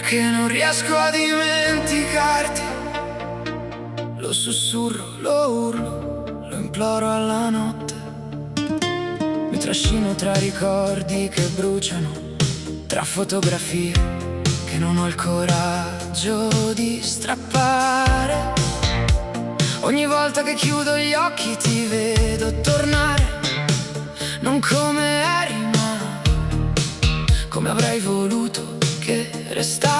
perché non riesco a dimenticarti. Lo sussurro, lo urlo, lo imploro alla notte. Mi trascino tra ricordi che bruciano, tra fotografie che non ho il coraggio di strappare. Ogni volta che chiudo gli occhi ti vedo tornare, non come eri ma come avrei voluto che restassi.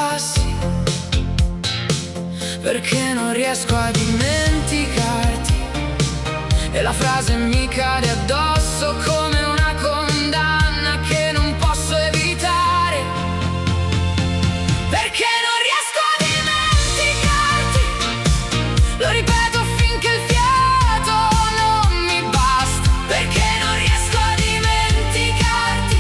Perché non riesco a dimenticarti e la frase mi cade addosso come una condanna che non posso evitare. Perché non riesco a dimenticarti, lo ripeto finché il fiato non mi basta. Perché non riesco a dimenticarti,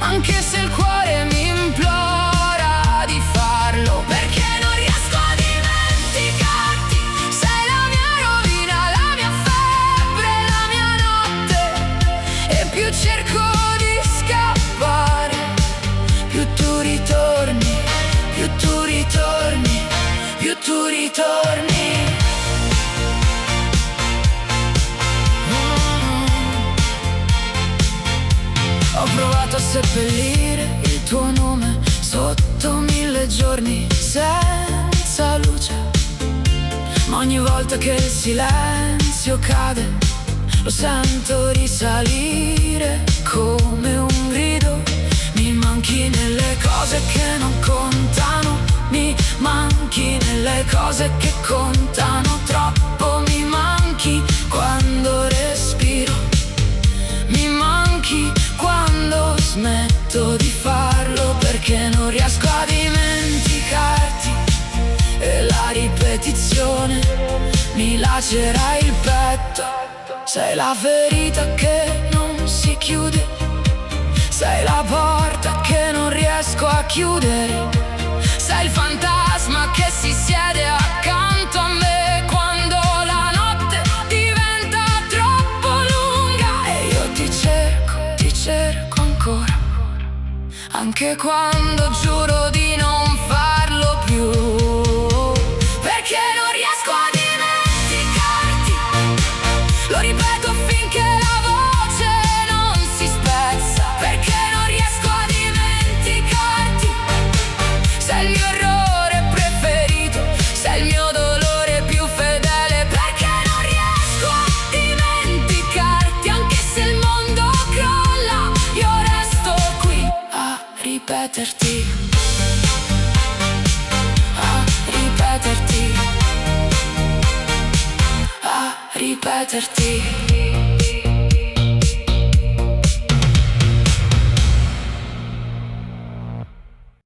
anche se il cuore mi implora di farlo. Perché non riesco a dimenticarti, sei la mia rovina, la mia febbre, la mia notte. E più cerco di scappare, più tu ritorni, più tu ritorni, più tu ritorni. Ho provato a seppellire il tuo nome sotto 1000 giorni senza luce, ma ogni volta che il silenzio cade lo sento risalire come un grido. Mi manchi nelle cose che non contano, mi manchi nelle cose che contano troppo. Mi manchi quando respiro, mi manchi quando smetto di farlo. Perché non riesco a dimenticarti e la ripetizione mi lacera il petto. Sei la ferita che non si chiude, sei la porta che non riesco a chiudere, sei il fantasma che si siede accanto a me quando la notte diventa troppo lunga. E io ti cerco ancora, anche quando giuro di non farlo più. Perché non riesco a dimenticarti, lo ripeto finché la voce non si spezza. Perché non riesco a dimenticarti, sei il mio errore preferito, sei il mio dolore più fedele. Perché non riesco a dimenticarti, anche se il mondo crolla, io resto qui a ripeterti, a ripeterti, a ripeterti.